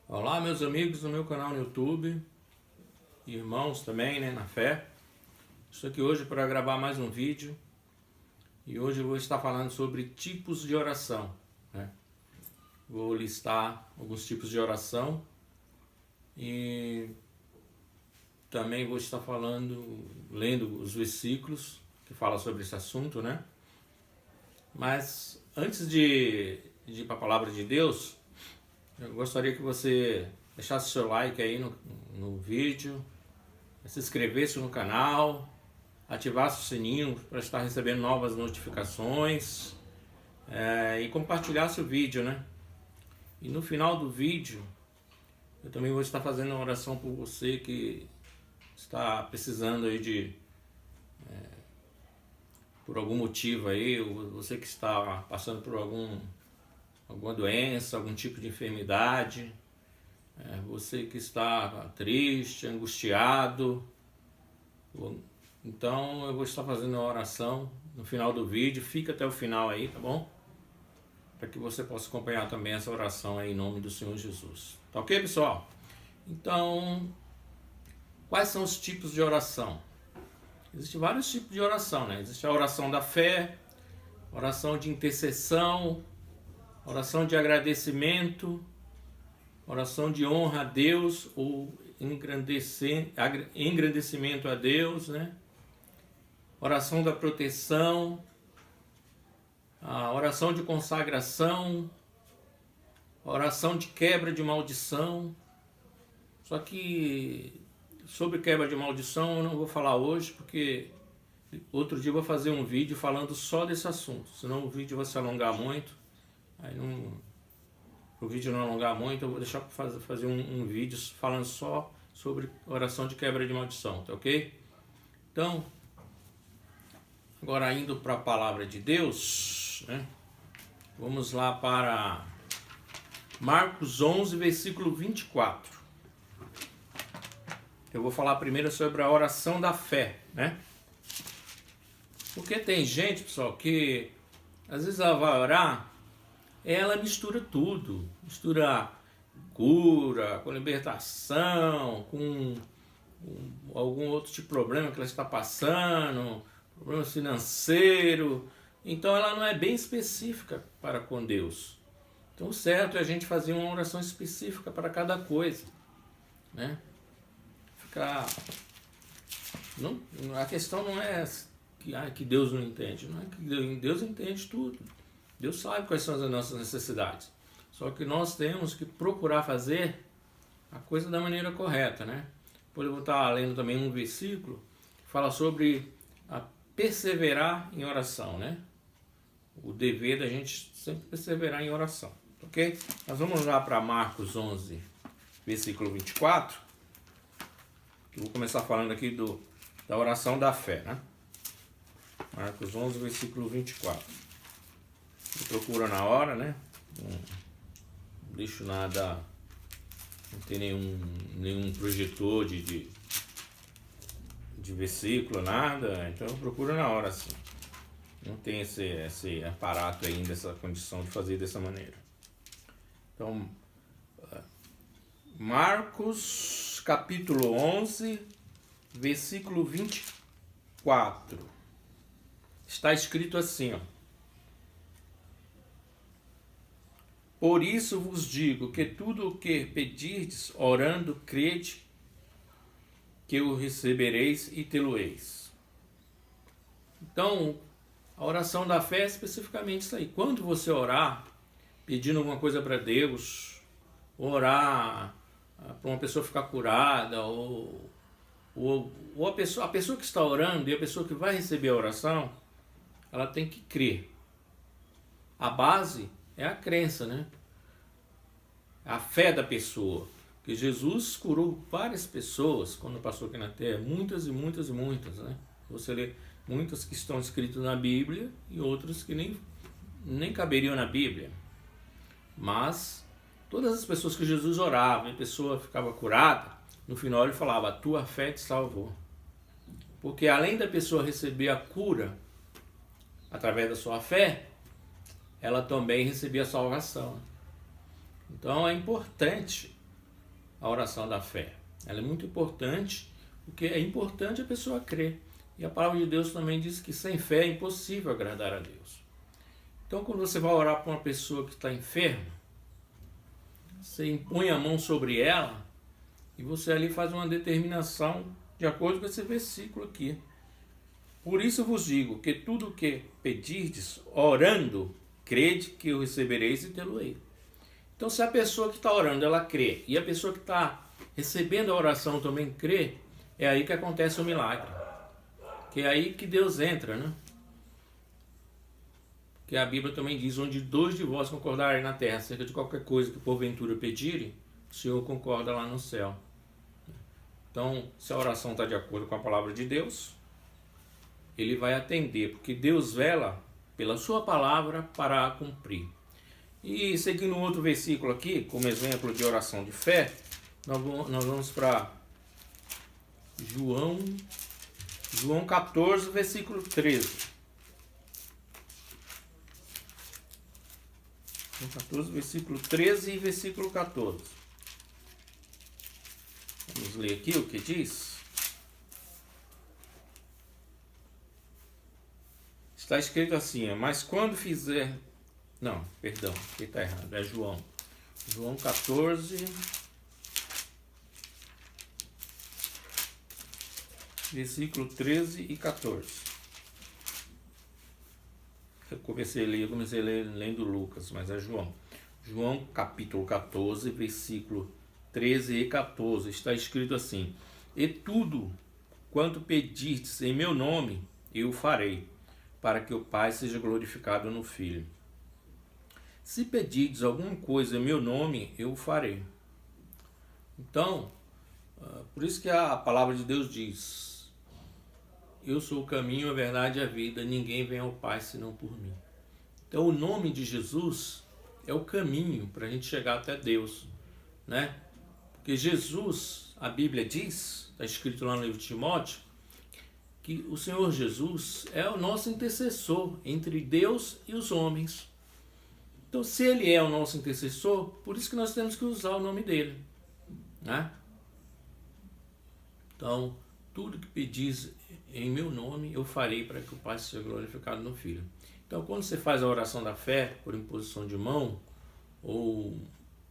Olá, meus amigos do meu canal no YouTube, irmãos também, né, na fé. Estou aqui hoje para gravar mais um vídeo e hoje eu vou estar falando sobre tipos de oração, né? Vou listar alguns tipos de oração e também vou estar lendo os versículos que falam sobre esse assunto, né? Mas antes de ir para a palavra de Deus, eu gostaria que você deixasse seu like aí no vídeo, se inscrevesse no canal, ativasse o sininho para estar recebendo novas notificações e compartilhasse o vídeo, né? E no final do vídeo, eu também vou estar fazendo uma oração por você que está precisando aí por algum motivo aí, ou você que está passando por alguma doença, algum tipo de enfermidade, você que está triste, angustiado. Então eu vou estar fazendo uma oração no final do vídeo, fica até o final aí, tá bom? Para que você possa acompanhar também essa oração aí em nome do Senhor Jesus. Tá ok, pessoal? Então, quais são os tipos de oração? Existem vários tipos de oração, né? Existe a oração da fé, oração de intercessão, oração de agradecimento, oração de honra a Deus ou engrandecimento a Deus, né? Oração da proteção, a oração de consagração, oração de quebra de maldição. Só que sobre quebra de maldição eu não vou falar hoje, porque outro dia eu vou fazer um vídeo falando só desse assunto, senão o vídeo vai se alongar muito. Aí o vídeo não alongar muito, eu vou deixar para fazer um vídeo falando só sobre oração de quebra de maldição, tá ok? Então, agora indo para a palavra de Deus, né? Vamos lá para Marcos 11, versículo 24. Eu vou falar primeiro sobre a oração da fé, né? Porque tem gente, pessoal, que às vezes ela vai orar, ela mistura tudo, mistura cura, com libertação, com algum outro tipo de problema que ela está passando, problema financeiro. Então ela não é bem específica para com Deus. Então o certo é a gente fazer uma oração específica para cada coisa, né? A questão não é que Deus não entende, não é que Deus entende tudo. Deus sabe quais são as nossas necessidades. Só que nós temos que procurar fazer a coisa da maneira correta, né? Depois eu vou estar lendo também um versículo que fala sobre a perseverar em oração, né? O dever da gente sempre perseverar em oração, ok? Nós vamos lá para Marcos 11, versículo 24. Eu vou começar falando aqui da oração da fé, né? Marcos 11, versículo 24. Você procura na hora, né? Não deixo nada, não tem nenhum projetor de versículo, nada. Então eu procuro na hora, assim. Não tem esse aparato ainda, essa condição de fazer dessa maneira. Então, Marcos capítulo 11, versículo 24. Está escrito assim, ó. Por isso vos digo que tudo o que pedirdes, orando, crede que o recebereis e tê-lo-eis. Então, a oração da fé é especificamente isso aí. Quando você orar, pedindo alguma coisa para Deus, orar para uma pessoa ficar curada, ou a pessoa que está orando e a pessoa que vai receber a oração, ela tem que crer. A base é a crença, né? A fé da pessoa. Porque Jesus curou várias pessoas quando passou aqui na Terra. Muitas e muitas e muitas, né? Você lê muitas que estão escritas na Bíblia e outras que nem caberiam na Bíblia. Mas todas as pessoas que Jesus orava e a pessoa ficava curada, no final ele falava, a tua fé te salvou. Porque além da pessoa receber a cura através da sua fé, ela também recebia a salvação. Então é importante a oração da fé. Ela é muito importante, porque é importante a pessoa crer. E a palavra de Deus também diz que sem fé é impossível agradar a Deus. Então, quando você vai orar para uma pessoa que está enferma, você impõe a mão sobre ela e você ali faz uma determinação de acordo com esse versículo aqui. Por isso vos digo que tudo o que pedirdes, orando, crede que o recebereis e tê-lo-ei. Então, se a pessoa que está orando, ela crê, e a pessoa que está recebendo a oração também crê, é aí que acontece o milagre. Que é aí que Deus entra, né? Que a Bíblia também diz, onde 2 de vós concordarem na terra acerca de qualquer coisa que porventura pedirem, o Senhor concorda lá no céu. Então, se a oração está de acordo com a palavra de Deus, Ele vai atender, porque Deus vela pela sua palavra para a cumprir. E seguindo um outro versículo aqui, como exemplo de oração de fé, nós vamos para João 14, versículo 13. João 14, versículo 13 e versículo 14. Vamos ler aqui o que diz. Está escrito assim, mas quando fizer... Não, perdão, aqui está errado, é João 14, versículo 13 e 14. Eu comecei a ler lendo Lucas, mas é João. João capítulo 14, versículo 13 e 14, está escrito assim, e tudo quanto pedirdes em meu nome, eu farei, para que o Pai seja glorificado no Filho. Se pedirdes alguma coisa em meu nome, eu o farei. Então, por isso que a palavra de Deus diz, eu sou o caminho, a verdade e a vida, ninguém vem ao Pai senão por mim. Então o nome de Jesus é o caminho para a gente chegar até Deus, né? Porque Jesus, a Bíblia diz, está escrito lá no livro de Timóteo, que o Senhor Jesus é o nosso intercessor entre Deus e os homens. Então, se Ele é o nosso intercessor, por isso que nós temos que usar o nome dEle, né? Então, tudo que pedis em meu nome, eu farei para que o Pai seja glorificado no Filho. Então, quando você faz a oração da fé, por imposição de mão, ou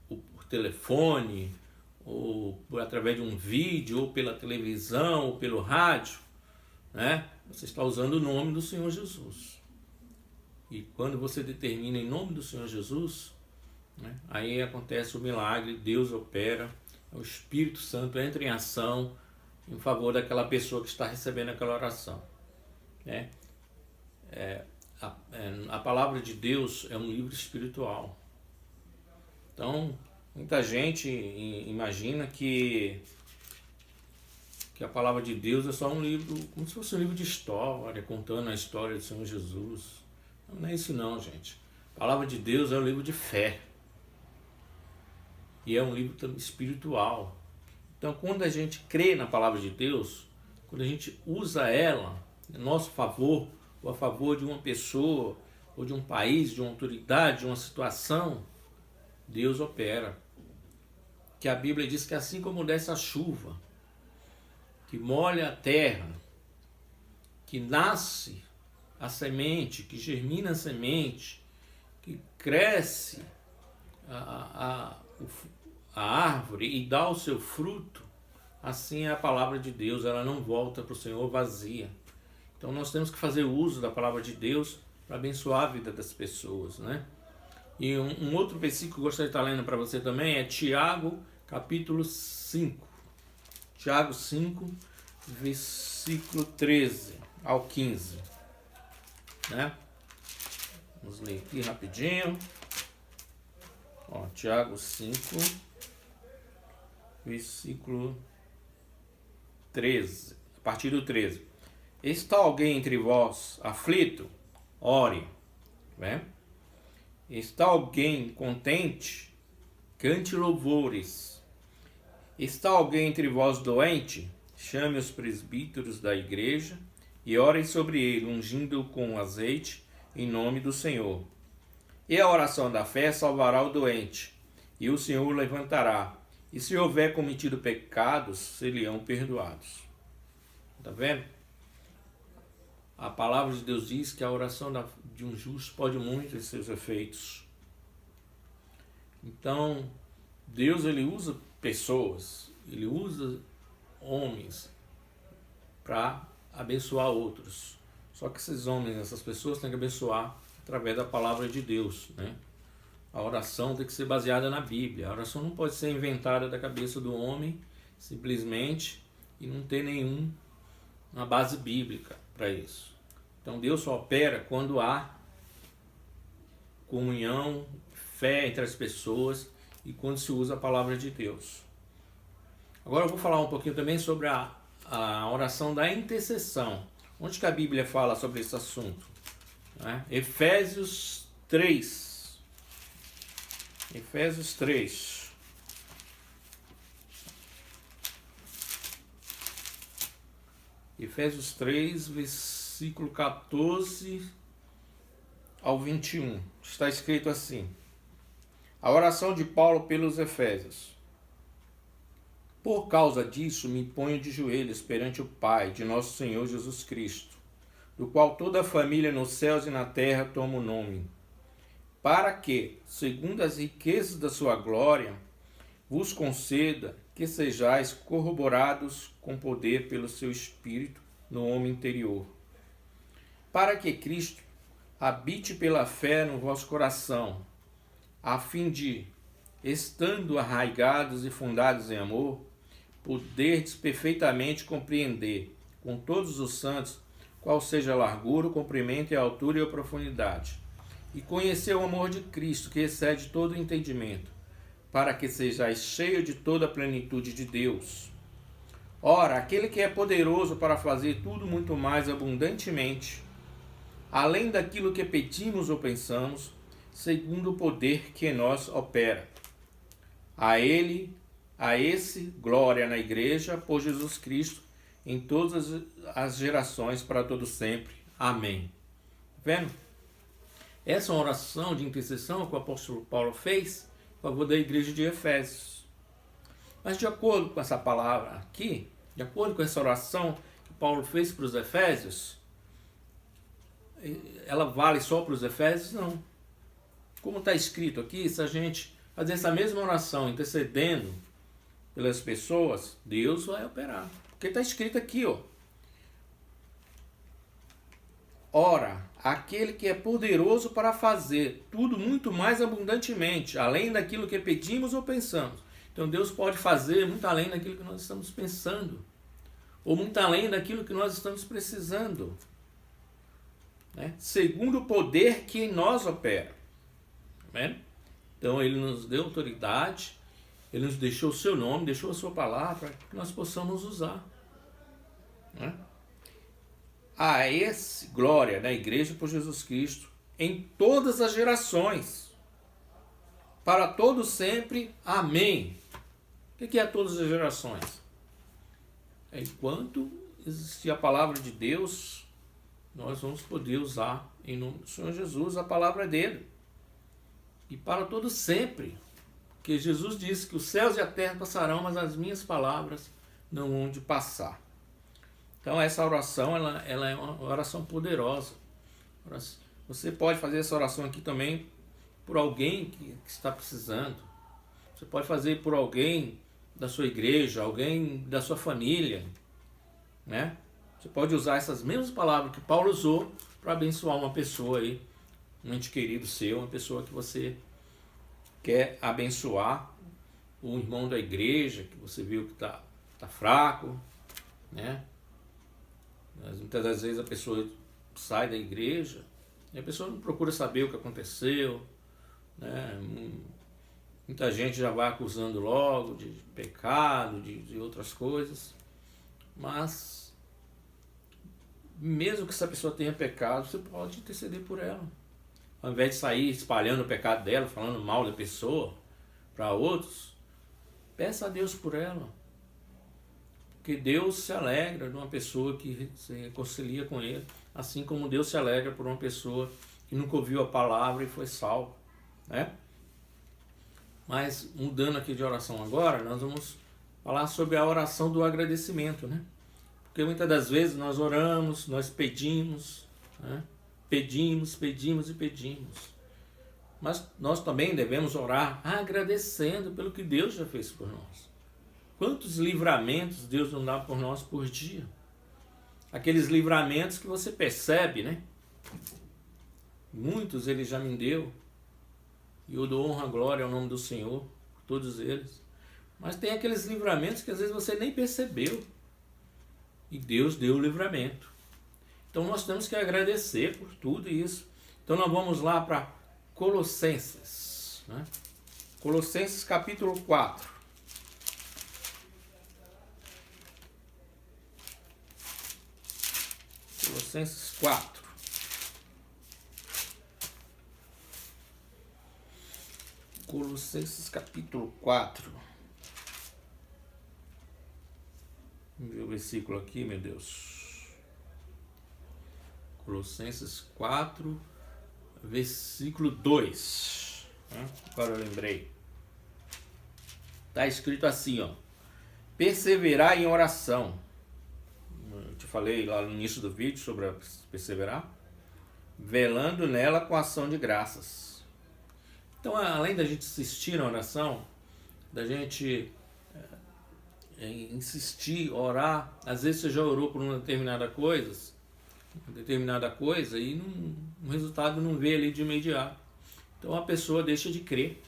por telefone, ou através de um vídeo, ou pela televisão, ou pelo rádio, né? Você está usando o nome do Senhor Jesus. E quando você determina em nome do Senhor Jesus, né, aí acontece o milagre, Deus opera, o Espírito Santo entra em ação em favor daquela pessoa que está recebendo aquela oração. Né? A palavra de Deus é um livro espiritual. Então, muita gente imagina que a palavra de Deus é só um livro, como se fosse um livro de história, contando a história do Senhor Jesus. Não é isso não, gente. A palavra de Deus é um livro de fé. E é um livro também espiritual. Então, quando a gente crê na palavra de Deus, quando a gente usa ela a nosso favor, ou a favor de uma pessoa, ou de um país, de uma autoridade, de uma situação, Deus opera. Que a Bíblia diz que assim como desce a chuva, que molha a terra, que nasce a semente, que germina a semente, que cresce a árvore e dá o seu fruto, assim é a palavra de Deus, ela não volta para o Senhor vazia. Então nós temos que fazer uso da palavra de Deus para abençoar a vida das pessoas, né? E um outro versículo que eu gostaria de estar lendo para você também é Tiago, capítulo 5. Tiago 5, versículo 13 ao 15. Né? Vamos ler aqui rapidinho. Ó, Tiago 5, versículo 13. A partir do 13. Está alguém entre vós aflito? Ore. Né? Está alguém contente? Cante louvores. Está alguém entre vós doente? Chame os presbíteros da igreja e orem sobre ele, ungindo-o com azeite, em nome do Senhor. E a oração da fé salvará o doente, e o Senhor o levantará, e se houver cometido pecados, serão perdoados. Está vendo? A palavra de Deus diz que a oração de um justo pode muito em seus efeitos. Então, Deus ele usa pessoas, ele usa homens para abençoar outros. Só que esses homens, essas pessoas têm que abençoar através da palavra de Deus, né? A oração tem que ser baseada na Bíblia. A oração não pode ser inventada da cabeça do homem, simplesmente, e não ter uma base bíblica para isso. Então Deus só opera quando há comunhão, fé entre as pessoas e quando se usa a palavra de Deus. Agora eu vou falar um pouquinho também sobre a oração da intercessão. Onde que a Bíblia fala sobre esse assunto? Efésios 3. Efésios 3. Efésios 3, versículo 14 ao 21. Está escrito assim: a oração de Paulo pelos Efésios. Por causa disso, me ponho de joelhos perante o Pai de nosso Senhor Jesus Cristo, do qual toda a família nos céus e na terra toma o nome, para que, segundo as riquezas da sua glória, vos conceda que sejais corroborados com poder pelo seu Espírito no homem interior, para que Cristo habite pela fé no vosso coração, a fim de, estando arraigados e fundados em amor, poderdes perfeitamente compreender com todos os santos qual seja a largura, o comprimento, a altura e a profundidade, e conhecer o amor de Cristo, que excede todo o entendimento, para que sejais cheios de toda a plenitude de Deus. Ora, aquele que é poderoso para fazer tudo muito mais abundantemente, além daquilo que pedimos ou pensamos, segundo o poder que em nós opera. A esse, glória na Igreja, por Jesus Cristo, em todas as gerações, para todo sempre. Amém. Vendo? Essa é uma oração de intercessão que o apóstolo Paulo fez em favor da igreja de Efésios. Mas de acordo com essa palavra aqui, de acordo com essa oração que Paulo fez para os Efésios, ela vale só para os Efésios? Não. Como está escrito aqui, se a gente fazer essa mesma oração intercedendo pelas pessoas, Deus vai operar. Porque está escrito aqui, ó. Ora, aquele que é poderoso para fazer tudo muito mais abundantemente, além daquilo que pedimos ou pensamos. Então Deus pode fazer muito além daquilo que nós estamos pensando, ou muito além daquilo que nós estamos precisando, né? Segundo o poder que em nós opera. Tá vendo? Então Ele nos deu autoridade, Ele nos deixou o seu nome, deixou a sua palavra, para que nós possamos usar, né? A esse, glória na Igreja por Jesus Cristo, em todas as gerações, para todos sempre. Amém. O que é todas as gerações? Enquanto existir a palavra de Deus, nós vamos poder usar em nome do Senhor Jesus a palavra dele. E para todos sempre. Porque Jesus disse que os céus e a terra passarão, mas as minhas palavras não hão de passar. Então essa oração, ela é uma oração poderosa. Você pode fazer essa oração aqui também por alguém que está precisando. Você pode fazer por alguém da sua igreja, alguém da sua família, né? Você pode usar essas mesmas palavras que Paulo usou para abençoar uma pessoa aí, um ente querido seu, uma pessoa que você quer abençoar, o irmão da igreja que você viu que está fraco, né? Mas muitas das vezes a pessoa sai da igreja e a pessoa não procura saber o que aconteceu, né? Muita gente já vai acusando logo de pecado, de outras coisas, mas mesmo que essa pessoa tenha pecado, você pode interceder por ela. Ao invés de sair espalhando o pecado dela, falando mal da pessoa para outros, peça a Deus por ela. Porque Deus se alegra de uma pessoa que se reconcilia com Ele, assim como Deus se alegra por uma pessoa que nunca ouviu a palavra e foi salva, né? Mas mudando aqui de oração agora, nós vamos falar sobre a oração do agradecimento, né? Porque muitas das vezes nós oramos, nós pedimos, né? Pedimos e pedimos. Mas nós também devemos orar agradecendo pelo que Deus já fez por nós. Quantos livramentos Deus não dá por nós por dia? Aqueles livramentos que você percebe, né? Muitos Ele já me deu. E eu dou honra e glória ao nome do Senhor, por todos eles. Mas tem aqueles livramentos que às vezes você nem percebeu. E Deus deu o livramento. Então nós temos que agradecer por tudo isso. Então nós vamos lá para Colossenses, né? Colossenses capítulo 4. Colossenses 4. Colossenses capítulo 4. Vamos ver o versículo aqui, meu Deus. Colossenses 4, versículo 2. Agora eu lembrei. Está escrito assim, ó. Perseverar em oração. Eu te falei lá no início do vídeo sobre perseverar. Velando nela com ação de graças. Então, além da gente insistir na oração, da gente insistir, orar, às vezes você já orou por uma determinada coisa e o resultado não vê ali de imediato. Então a pessoa deixa de crer.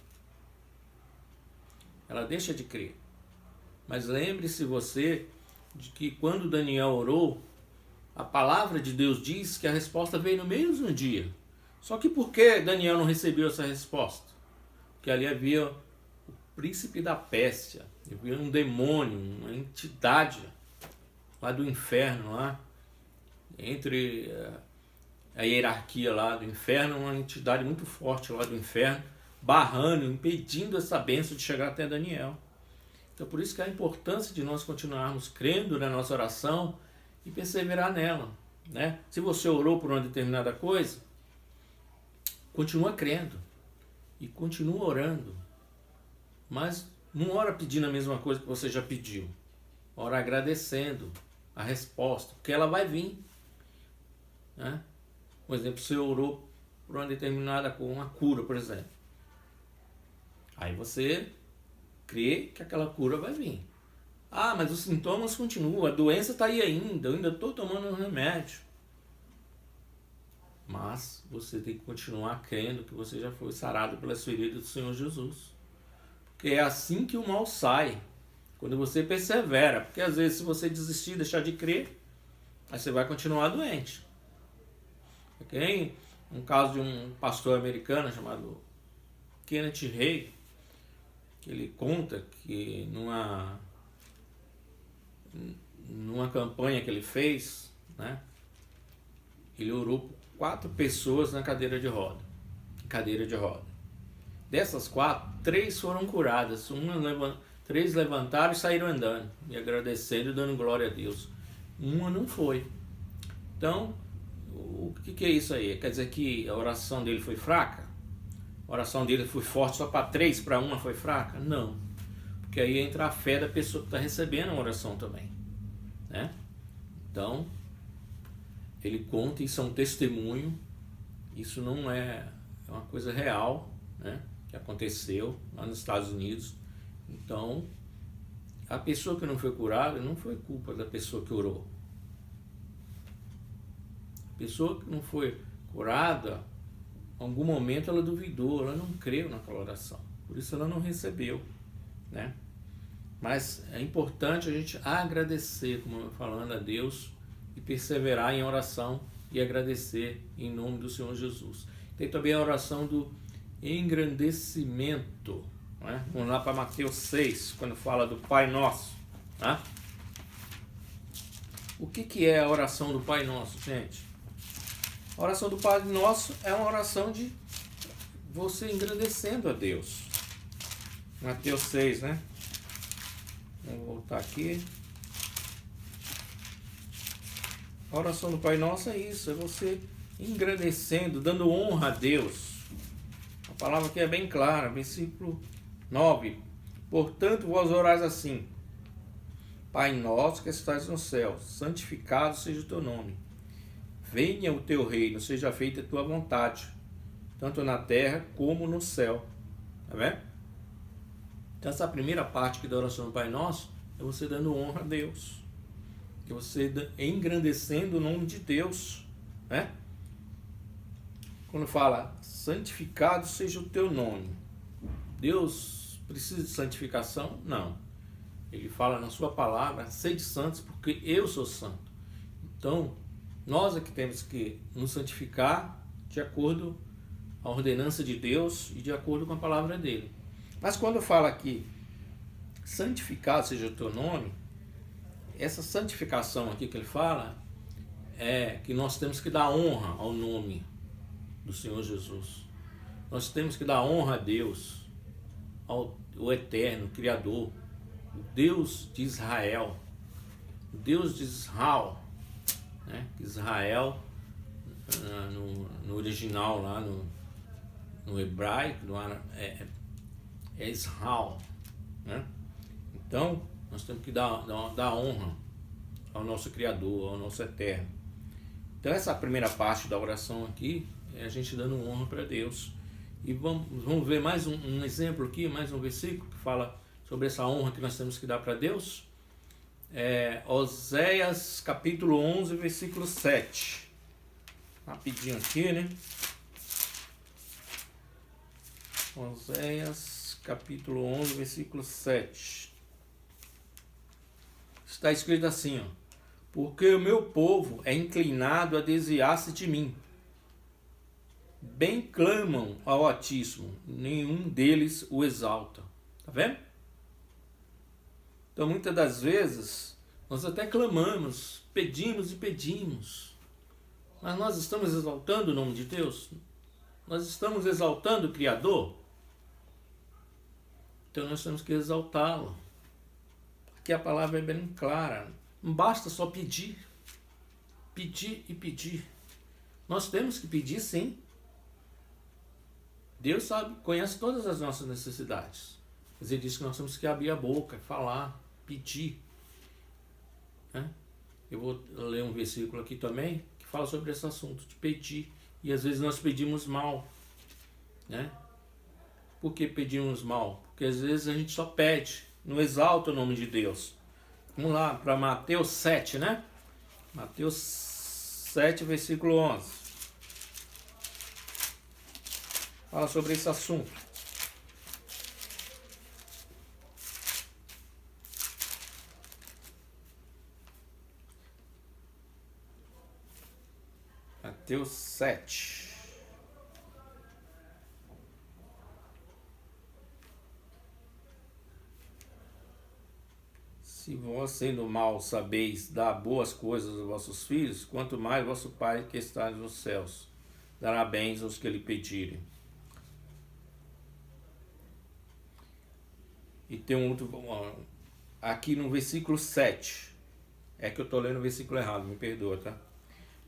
Ela deixa de crer. Mas lembre-se você de que quando Daniel orou, a palavra de Deus diz que a resposta veio no mesmo dia. Só que por que Daniel não recebeu essa resposta? Porque ali havia o príncipe da Pérsia, havia um demônio, uma entidade lá do inferno, lá, entre a hierarquia lá do inferno, uma entidade muito forte lá do inferno, barrando, impedindo essa bênção de chegar até Daniel. Então por isso que a importância de nós continuarmos crendo na nossa oração e perseverar nela, né? Se você orou por uma determinada coisa, continua crendo e continua orando, mas não ora pedindo a mesma coisa que você já pediu, ora agradecendo a resposta, porque ela vai vir, né? Por exemplo, você orou por uma determinada uma cura, por exemplo, aí você crê que aquela cura vai vir. Ah, mas os sintomas continuam, a doença está aí ainda, eu ainda estou tomando um remédio. Mas você tem que continuar crendo que você já foi sarado pelas feridas do Senhor Jesus. Porque é assim que o mal sai, quando você persevera. Porque às vezes se você desistir, deixar de crer, aí você vai continuar doente. Tem um caso de um pastor americano chamado Kenneth Hagin, que ele conta que numa campanha que ele fez, né, ele orou por 4 pessoas na cadeira de roda. Dessas 4, 3 foram curadas. 3 levantaram e saíram andando, e agradecendo e dando glória a Deus. Uma não foi. Então, o que é isso aí? Quer dizer que a oração dele foi fraca? A oração dele foi forte só para 3, para uma foi fraca? Não. Porque aí entra a fé da pessoa que está recebendo a oração também, né? Então, ele conta, isso é um testemunho, isso não é uma coisa real, né, que aconteceu lá nos Estados Unidos. Então, a pessoa que não foi curada não foi culpa da pessoa que orou. A pessoa que não foi curada, em algum momento ela duvidou, ela não creu naquela oração, por isso ela não recebeu, né? Mas é importante a gente agradecer, como eu falando a Deus, e perseverar em oração e agradecer em nome do Senhor Jesus. Tem também a oração do engrandecimento, né? Vamos lá para Mateus 6, quando fala do Pai Nosso, né? O que é a oração do Pai Nosso, gente? A oração do Pai Nosso é uma oração de você engrandecendo a Deus. Mateus 6, né? Vou voltar aqui. A oração do Pai Nosso é isso, é você engrandecendo, dando honra a Deus. A palavra aqui é bem clara, versículo 9. Portanto, vós orais assim: Pai nosso que estás no céu, santificado seja o teu nome. Venha o teu reino, seja feita a tua vontade, tanto na terra como no céu. Tá vendo? Então essa primeira parte aqui da oração do Pai Nosso é você dando honra a Deus. Que você engrandecendo o nome de Deus, né? Quando fala santificado seja o teu nome, Deus precisa de santificação? Não. Ele fala na sua palavra: sede santos porque eu sou santo. Então nós é que temos que nos santificar de acordo com a ordenança de Deus e de acordo com a palavra dele. Mas quando fala aqui santificado seja o teu nome, essa santificação aqui que ele fala é que nós temos que dar honra ao nome do Senhor Jesus. Nós temos que dar honra a Deus, ao Eterno, Criador, o Deus de Israel, o Deus de Israel, né? Israel, no original lá no hebraico, é Israel, né? Então, nós temos que dar honra ao nosso Criador, ao nosso Eterno. Então, essa primeira parte da oração aqui é a gente dando honra para Deus. E vamos ver mais um exemplo aqui, mais um versículo que fala sobre essa honra que nós temos que dar para Deus. Oséias capítulo 11, versículo 7. Rapidinho aqui, né? Oséias capítulo 11, versículo 7. Está escrito assim, ó: porque o meu povo é inclinado a desviar-se de mim. Bem clamam ao Altíssimo, nenhum deles o exalta. Tá vendo? Então, muitas das vezes, nós até clamamos, pedimos e pedimos, mas nós estamos exaltando o nome de Deus? Nós estamos exaltando o Criador? Então, nós temos que exaltá-lo. Aqui a palavra é bem clara. Não basta só pedir. Pedir e pedir. Nós temos que pedir, sim. Deus sabe, conhece todas as nossas necessidades. Mas Ele diz que nós temos que abrir a boca, falar, pedir. Né? Eu vou ler um versículo aqui também que fala sobre esse assunto de pedir. E às vezes nós pedimos mal. Né? Por que pedimos mal? Porque às vezes a gente só pede, não exalta o nome de Deus. Vamos lá para Mateus 7, né? Mateus 7, versículo 11. Fala sobre esse assunto. Mateus 7. Se vós, sendo mal, sabeis dar boas coisas aos vossos filhos, quanto mais vosso Pai que está nos céus dará bens aos que lhe pedirem. E tem um outro, aqui no versículo 7, é que eu estou lendo o versículo errado, me perdoa, tá?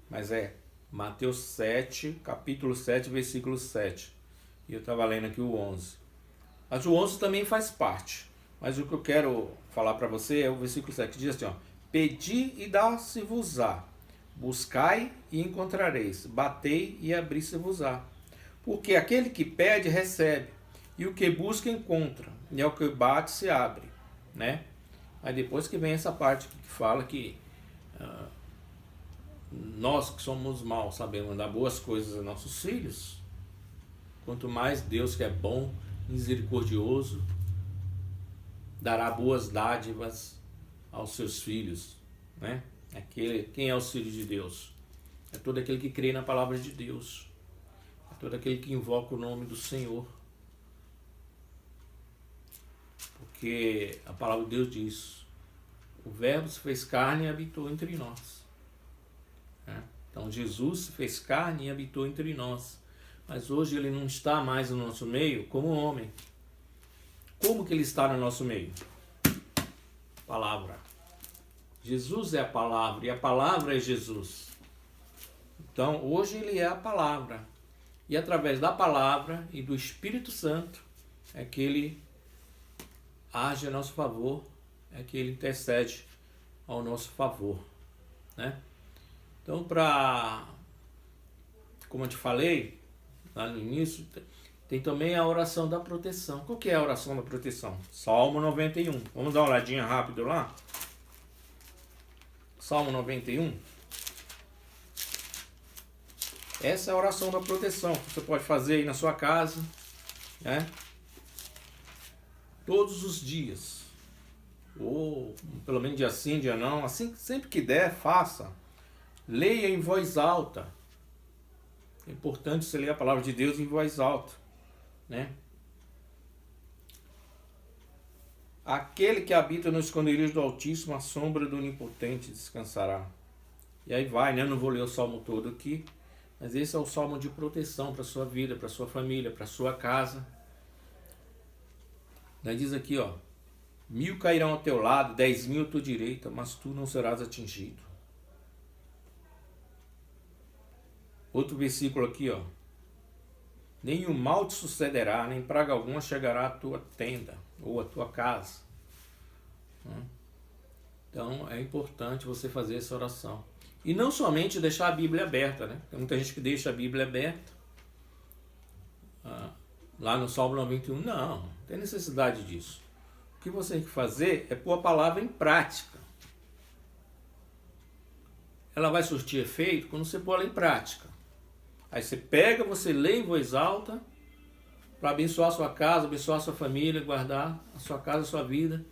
Mas é Mateus 7, capítulo 7, versículo 7. E eu estava lendo aqui o 11. Mas o 11 também faz parte. Mas o que eu quero falar para você é o versículo 7, que diz assim, ó: pedi e dá-se-vos-á, buscai e encontrareis, batei e abri-se-vos-á. Porque aquele que pede, recebe, e o que busca, encontra, e ao que bate, se abre. Né? Aí depois que vem essa parte que fala que nós que somos maus sabemos dar boas coisas aos nossos filhos, quanto mais Deus, que é bom, misericordioso, dará boas dádivas aos seus filhos, né? Quem é o filho de Deus? É todo aquele que crê na palavra de Deus, é todo aquele que invoca o nome do Senhor, porque a palavra de Deus diz: o Verbo se fez carne e habitou entre nós. Né? Então Jesus se fez carne e habitou entre nós, mas hoje Ele não está mais no nosso meio como homem. Como que Ele está no nosso meio? Palavra. Jesus é a palavra e a palavra é Jesus. Então hoje Ele é a palavra, e através da palavra e do Espírito Santo é que Ele age a nosso favor, é que Ele intercede ao nosso favor, né? Então, como eu te falei lá no início, tem também a oração da proteção. Qual que é a oração da proteção? Salmo 91. Vamos dar uma olhadinha rápido lá? Salmo 91. Essa é a oração da proteção que você pode fazer aí na sua casa, né? Todos os dias. Ou pelo menos dia sim, dia não. Assim, sempre que der, faça. Leia em voz alta. É importante você ler a palavra de Deus em voz alta, né? Aquele que habita no esconderijo do Altíssimo, a sombra do Onipotente descansará. E aí vai, né? Eu não vou ler o salmo todo aqui, mas esse é o salmo de proteção para a sua vida, para a sua família, para a sua casa. Daí diz aqui, ó: 1000 cairão ao teu lado, 10.000 à tua direita, mas tu não serás atingido. Outro versículo aqui, ó: nenhum mal te sucederá, nem praga alguma chegará à tua tenda ou à tua casa. Então é importante você fazer essa oração. E não somente deixar a Bíblia aberta, né? Tem muita gente que deixa a Bíblia aberta. Lá no Salmo 91, não tem necessidade disso. O que você tem que fazer é pôr a palavra em prática. Ela vai surtir efeito quando você pôr ela em prática. Aí você pega, você lê em voz alta para abençoar a sua casa, abençoar a sua família, guardar a sua casa, a sua vida.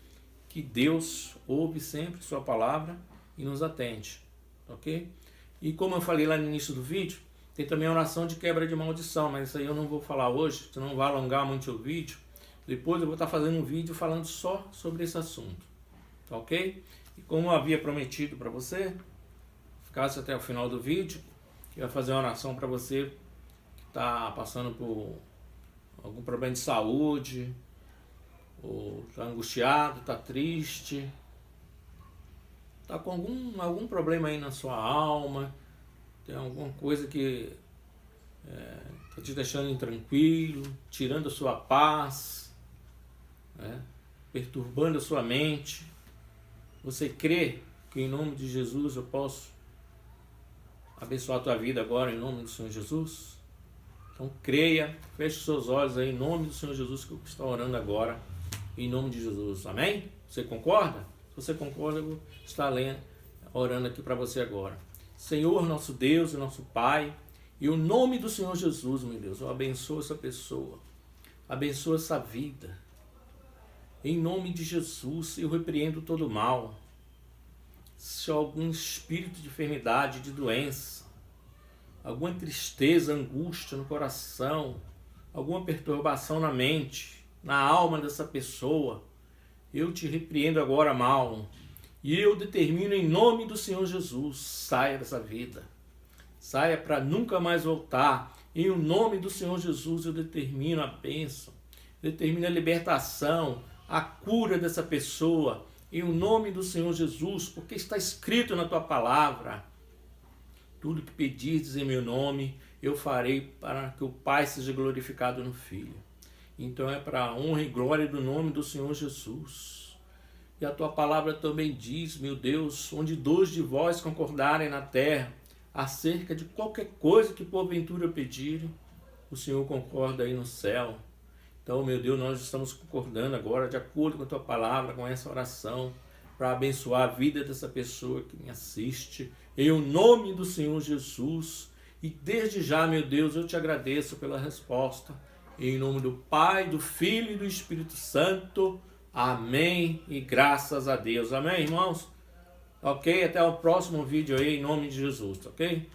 Que Deus ouve sempre sua palavra e nos atende, ok? E como eu falei lá no início do vídeo, tem também a oração de quebra de maldição, mas isso aí eu não vou falar hoje, senão não vai alongar muito o vídeo. Depois eu vou estar fazendo um vídeo falando só sobre esse assunto, tá ok? E como eu havia prometido para você, ficasse até o final do vídeo, eu vou fazer uma oração para você que está passando por algum problema de saúde, ou está angustiado, está triste, está com algum problema aí na sua alma, tem alguma coisa que está te deixando intranquilo, tirando a sua paz, né, perturbando a sua mente. Você crê que em nome de Jesus eu posso abençoar a tua vida agora em nome do Senhor Jesus? Então creia, feche os seus olhos aí em nome do Senhor Jesus que eu estou orando agora, em nome de Jesus, amém? Você concorda? Se você concorda, eu vou estar orando aqui para você agora. Senhor, nosso Deus e nosso Pai, e o nome do Senhor Jesus, meu Deus, eu abençoo essa pessoa, abençoa essa vida, em nome de Jesus, eu repreendo todo mal. Se algum espírito de enfermidade, de doença, alguma tristeza, angústia no coração, alguma perturbação na mente, na alma dessa pessoa, eu te repreendo agora, mal, e eu determino em nome do Senhor Jesus, saia dessa vida, saia para nunca mais voltar. Em nome do Senhor Jesus eu determino a bênção, determino a libertação, a cura dessa pessoa, em nome do Senhor Jesus, porque está escrito na tua palavra: tudo que pedires em meu nome, eu farei para que o Pai seja glorificado no Filho. Então é para a honra e glória do nome do Senhor Jesus. E a tua palavra também diz, meu Deus, onde 2 de vós concordarem na terra, acerca de qualquer coisa que porventura pedirem, o Senhor concorda aí no céu. Então, meu Deus, nós estamos concordando agora, de acordo com a tua palavra, com essa oração, para abençoar a vida dessa pessoa que me assiste, em nome do Senhor Jesus. E desde já, meu Deus, eu te agradeço pela resposta, em nome do Pai, do Filho e do Espírito Santo. Amém e graças a Deus. Amém, irmãos? Ok? Até o próximo vídeo aí, em nome de Jesus, ok?